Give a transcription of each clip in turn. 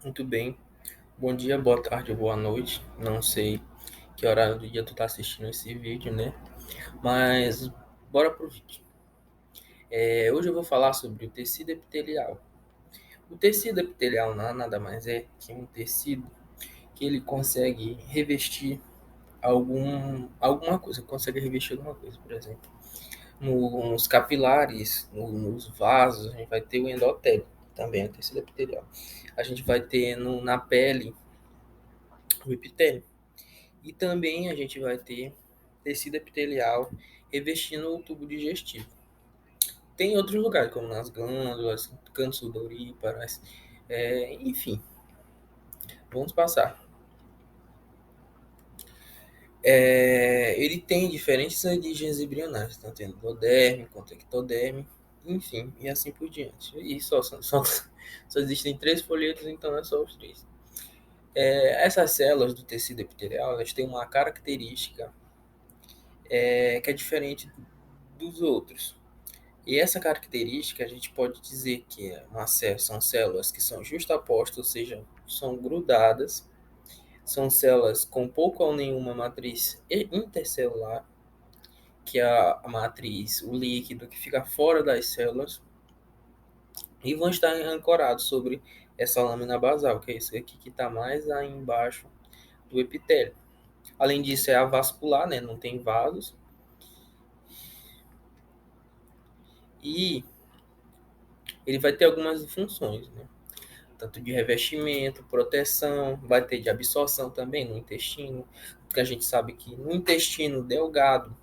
Muito bem. Bom dia, boa tarde, boa noite. Não sei que horário do dia tu tá assistindo esse vídeo, né? Mas bora pro vídeo. Hoje eu vou falar sobre o tecido epitelial. O tecido epitelial nada mais é que um tecido que ele consegue revestir alguma coisa, consegue revestir alguma coisa, por exemplo. Nos capilares, nos vasos, a gente vai ter o endotélio, também é tecido epitelial. A gente vai ter na pele o epitélio. E também a gente vai ter tecido epitelial revestindo o tubo digestivo. Tem outros lugares, como nas glândulas, canto sudoríparas, enfim, vamos passar. Ele tem diferentes origens embrionárias, tanto endoderme quanto ectoderme, enfim, e assim por diante. E só existem três folhetos, então é só os três. Essas células do tecido epitelial elas têm uma característica que é diferente dos outros. E essa característica a gente pode dizer que são células que são justapostas, ou seja, são grudadas, são células com pouca ou nenhuma matriz intercelular, que é a matriz, o líquido que fica fora das células, e vão estar ancorados sobre essa lâmina basal, que é isso aqui que está mais aí embaixo do epitélio. Além disso, é avascular, né? Não tem vasos. E ele vai ter algumas funções, né? Tanto de revestimento, proteção, vai ter de absorção também no intestino, porque a gente sabe que no intestino delgado,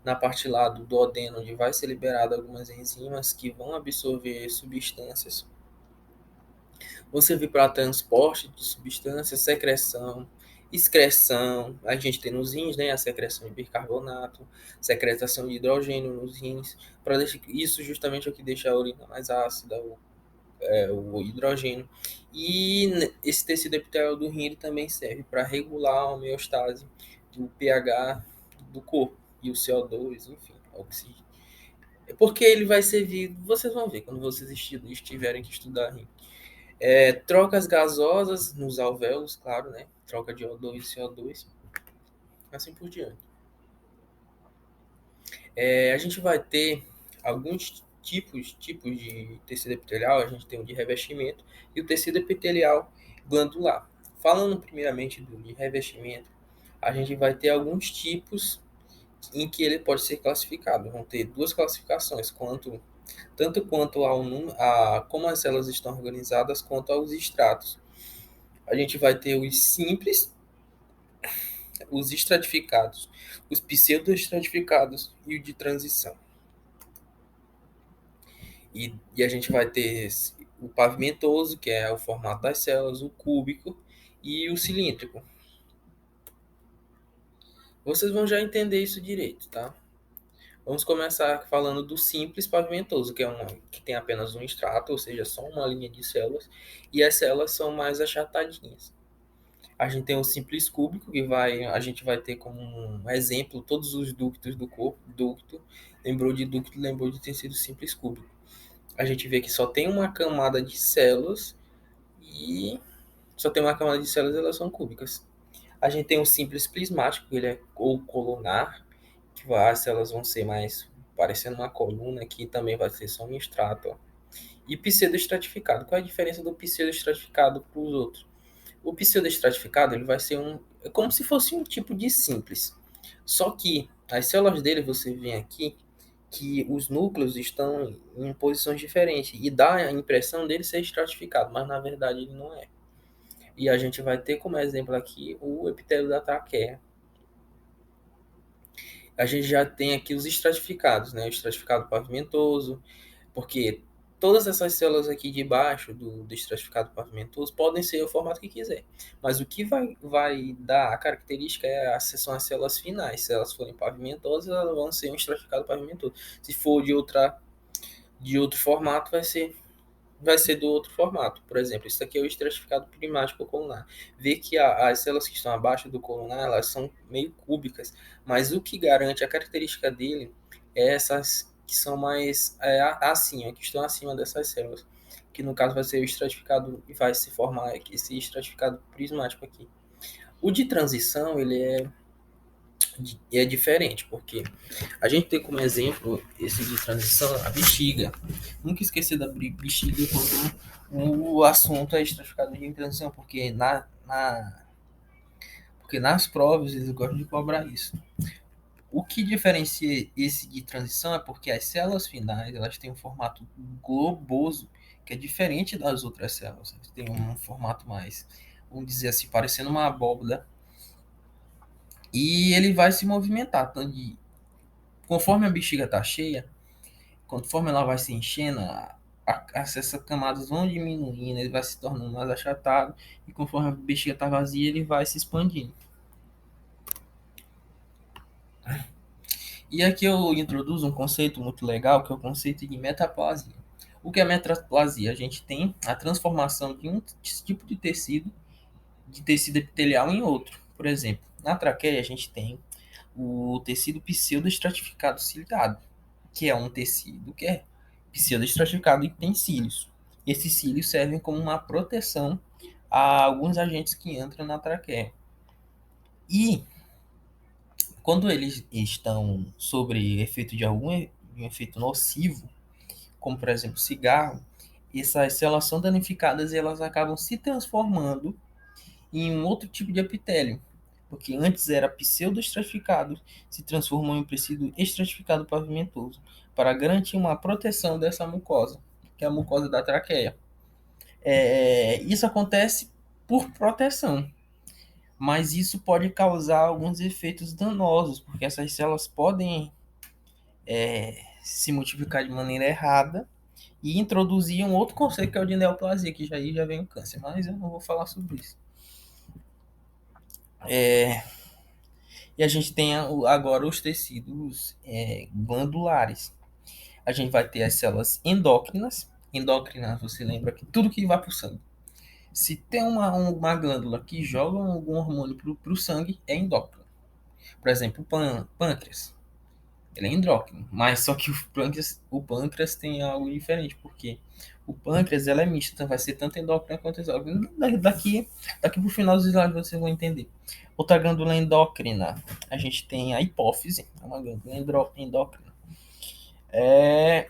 na parte lá do duodeno, onde vai ser liberado algumas enzimas que vão absorver substâncias. Você vê para transporte de substâncias, secreção, excreção, a gente tem nos rins, né, a secreção de bicarbonato, secretação de hidrogênio nos rins, para isso justamente é o que deixa a urina mais ácida, o hidrogênio. E esse tecido epitelial do rim ele também serve para regular a homeostase do pH do corpo e o CO2, enfim, oxigênio. Porque ele vai servir, vocês vão ver quando vocês estiverem que estudar rim. Trocas gasosas nos alvéolos, claro, né? Troca de O2 e CO2, assim por diante. A gente vai ter alguns tipos de tecido epitelial, a gente tem o de revestimento e o tecido epitelial glandular. Falando primeiramente do de revestimento, a gente vai ter alguns tipos em que ele pode ser classificado. Vão ter duas classificações, tanto quanto a como as células estão organizadas, quanto aos estratos. A gente vai ter os simples, os estratificados, os pseudoestratificados e o de transição. E a gente vai ter o pavimentoso, que é o formato das células, o cúbico e o cilíndrico. Vocês vão já entender isso direito, tá? Vamos começar falando do simples pavimentoso, que tem apenas um extrato, ou seja, só uma linha de células, e as células são mais achatadinhas. A gente tem o simples cúbico, a gente vai ter como um exemplo todos os ductos do corpo. Ducto, lembrou de tecido simples cúbico. A gente vê que só tem uma camada de células e só tem uma camada de células, elas são cúbicas. A gente tem o simples prismático, ele é ou colunar, que as células vão ser mais parecendo uma coluna, que também vai ser só um extrato. Ó. E pseudoestratificado. Qual é a diferença do pseudoestratificado para os outros? O pseudoestratificado ele vai ser é como se fosse um tipo de simples. Só que as células dele, você vê aqui, que os núcleos estão em posições diferentes e dá a impressão dele ser estratificado, mas na verdade ele não é. E a gente vai ter como exemplo aqui o epitélio da traqueia. A gente já tem aqui os estratificados, né? O estratificado pavimentoso, porque todas essas células aqui de baixo do estratificado pavimentoso podem ser o formato que quiser. Mas o que vai dar a característica são as células finais. Se elas forem pavimentosas, elas vão ser um estratificado pavimentoso. Se for de outro formato, vai ser do outro formato. Por exemplo, isso aqui é o estratificado primático colunar. Vê que as células que estão abaixo do colunar, elas são meio cúbicas, mas o que garante a característica dele é essas que são mais assim, que estão acima dessas células, que no caso vai ser o estratificado e vai se formar esse estratificado prismático aqui. O de transição, é diferente, porque a gente tem como exemplo esse de transição a bexiga. Nunca esquecer da bexiga quando o assunto é estratificado de transição, porque nas provas eles gostam de cobrar isso. O que diferencia esse de transição é porque as células finais elas têm um formato globoso que é diferente das outras células. Elas têm um formato mais, vamos dizer assim, parecendo uma abóbora. E ele vai se movimentar. Conforme a bexiga está cheia, conforme ela vai se enchendo, essas camadas vão diminuindo, ele vai se tornando mais achatado. E conforme a bexiga está vazia, ele vai se expandindo. E aqui eu introduzo um conceito muito legal, que é o conceito de metaplasia. O que é metaplasia? A gente tem a transformação de um tipo de tecido epitelial em outro. Por exemplo, na traqueia a gente tem o tecido pseudoestratificado ciliado, que é um tecido que é pseudoestratificado e tem cílios. Esses cílios servem como uma proteção a alguns agentes que entram na traqueia. E quando eles estão sobre efeito de um efeito nocivo, como por exemplo cigarro, essas células são danificadas e elas acabam se transformando em um outro tipo de epitélio, porque antes era pseudoestratificado, se transformou em tecido estratificado pavimentoso, para garantir uma proteção dessa mucosa, que é a mucosa da traqueia. Isso acontece por proteção, mas isso pode causar alguns efeitos danosos, porque essas células podem se multiplicar de maneira errada e introduzir um outro conceito que é o de neoplasia, que já vem o câncer, mas eu não vou falar sobre isso. E a gente tem agora os tecidos glandulares. A gente vai ter as células endócrinas. Endócrinas, você lembra que tudo que vai para o sangue. Se tem uma glândula que joga algum hormônio para o sangue, é endócrino. Por exemplo, o pâncreas. Ele é endócrino, mas só que o pâncreas tem algo diferente, porque o pâncreas ela é mista, então vai ser tanto endócrino quanto exócrino. Daqui pro final dos slides vocês vão entender. Outra glândula endócrina, a gente tem a hipófise, é uma glândula endócrina.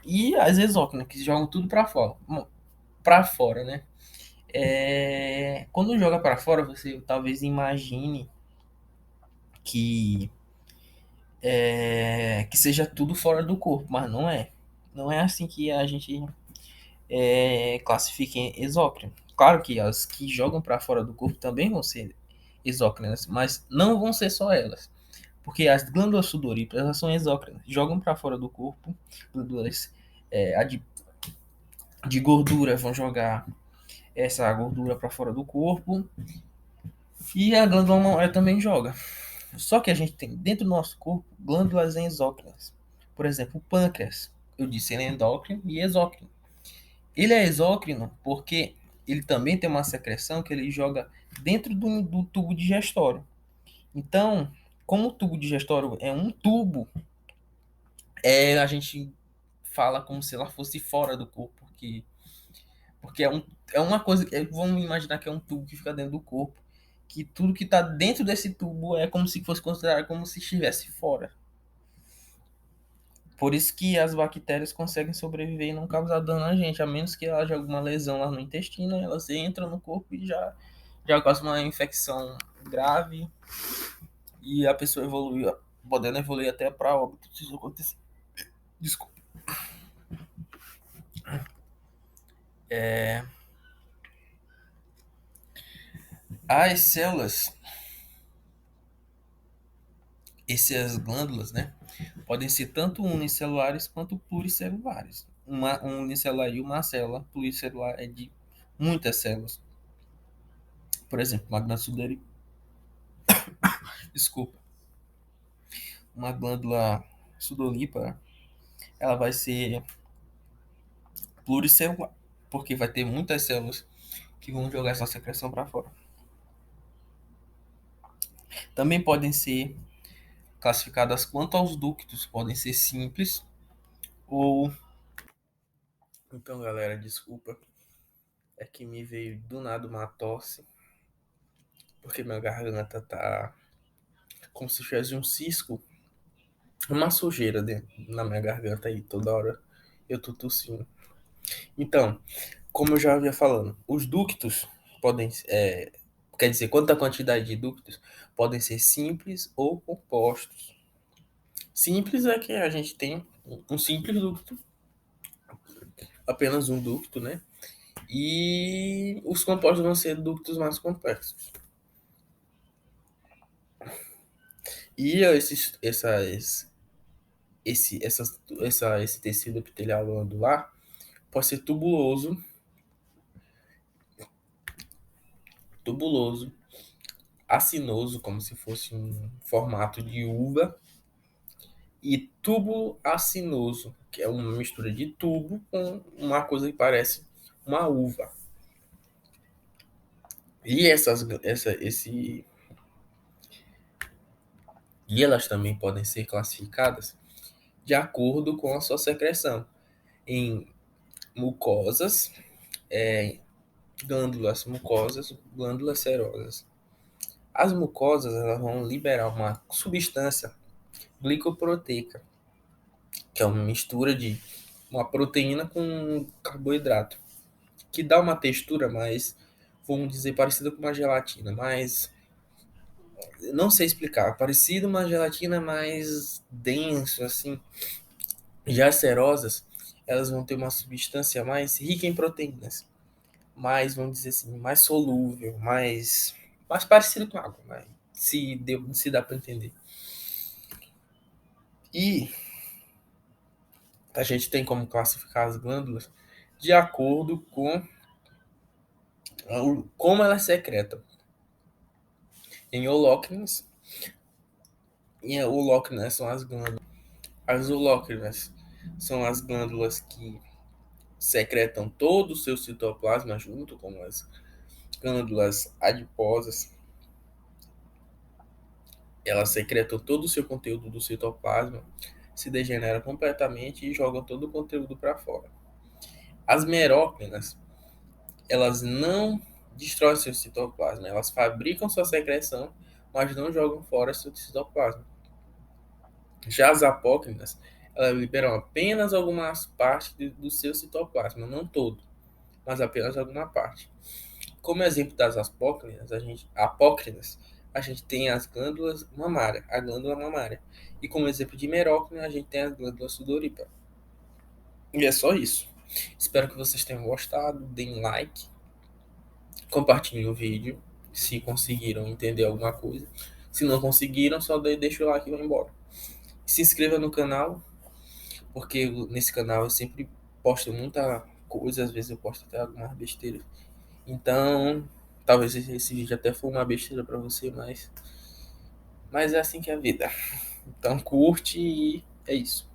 E as exócrinas, que jogam tudo para fora. Para fora, né? Quando joga para fora, você talvez imagine que que seja tudo fora do corpo, mas não é. Não é assim que a gente classifica em exócrino. Claro que as que jogam para fora do corpo também vão ser exócrinas, mas não vão ser só elas. Porque as glândulas sudoríparas elas são exócrinas, jogam para fora do corpo, glândulas de gordura vão jogar essa gordura para fora do corpo, e a glândula mamária também joga. Só que a gente tem dentro do nosso corpo glândulas exócrinas. Por exemplo, o pâncreas. Eu disse ele é endócrino e exócrino. Ele é exócrino porque ele também tem uma secreção que ele joga dentro do tubo digestório. Então, como o tubo digestório é um tubo, a gente fala como se ela fosse fora do corpo, porque é uma coisa, vamos imaginar que é um tubo que fica dentro do corpo, que tudo que está dentro desse tubo é como se fosse considerado como se estivesse fora. Por isso que as bactérias conseguem sobreviver e não causar dano a gente, a menos que haja alguma lesão lá no intestino, elas entram no corpo e já causa uma infecção grave e a pessoa evolui, podendo evoluir até para óbito se isso acontecer. Desculpa. As células, essas glândulas, né, podem ser tanto unicelulares quanto pluricelulares. Um unicelular e uma célula pluricelular é de muitas células. Por exemplo, uma glândula, desculpa, uma glândula sudorípara, ela vai ser pluricelular, porque vai ter muitas células que vão jogar essa secreção para fora. Também podem ser classificadas quanto aos ductos, podem ser simples ou... Então, galera, desculpa. é que me veio do nada uma tosse, porque minha garganta tá como se tivesse um cisco, uma sujeira dentro, na minha garganta aí, toda hora eu tô tossindo. Então, como eu já havia falando, os ductos podem, quer dizer, quanta quantidade de ductos podem ser simples ou compostos. Simples é que a gente tem um simples ducto, apenas um ducto, né? E os compostos vão ser ductos mais complexos. E esse tecido epitelial glandular pode ser tubuloso, acinoso, como se fosse um formato de uva, e túbulo acinoso, que é uma mistura de tubo com uma coisa que parece uma uva. E e elas também podem ser classificadas de acordo com a sua secreção em mucosas, glândulas mucosas, glândulas serosas. As mucosas elas vão liberar uma substância glicoproteica, que é uma mistura de uma proteína com um carboidrato, que dá uma textura mais, vamos dizer, parecida com uma gelatina, mas não sei explicar, parecido uma gelatina mais denso assim. Já as serosas, elas vão ter uma substância mais rica em proteínas, mais, vamos dizer assim, mais solúvel, mais parecido com água, né? Se dá para entender. E a gente tem como classificar as glândulas de acordo com como elas secretam. Em holócrinas, e holócrinas são as glândulas. As holócrinas são as glândulas que secretam todo o seu citoplasma junto com as glândulas adiposas. Elas secretam todo o seu conteúdo do citoplasma, se degeneram completamente e jogam todo o conteúdo para fora. As merócrinas, elas não destroem seu citoplasma, elas fabricam sua secreção, mas não jogam fora seu citoplasma. Já as apócrinas, elas liberam apenas algumas partes do seu citoplasma, não todo, mas apenas alguma parte. Como exemplo das apócrinas, a gente tem as glândulas mamárias, a glândula mamária. E como exemplo de merócrina, a gente tem as glândulas sudoríparas. E é só isso. Espero que vocês tenham gostado. Deem like, compartilhem o vídeo, se conseguiram entender alguma coisa. Se não conseguiram, só deixa o like e vai embora. Se inscreva no canal, porque nesse canal eu sempre posto muita coisa, às vezes eu posto até algumas besteiras. Então, talvez esse vídeo até for uma besteira para você, mas é assim que é a vida. Então, curte e é isso.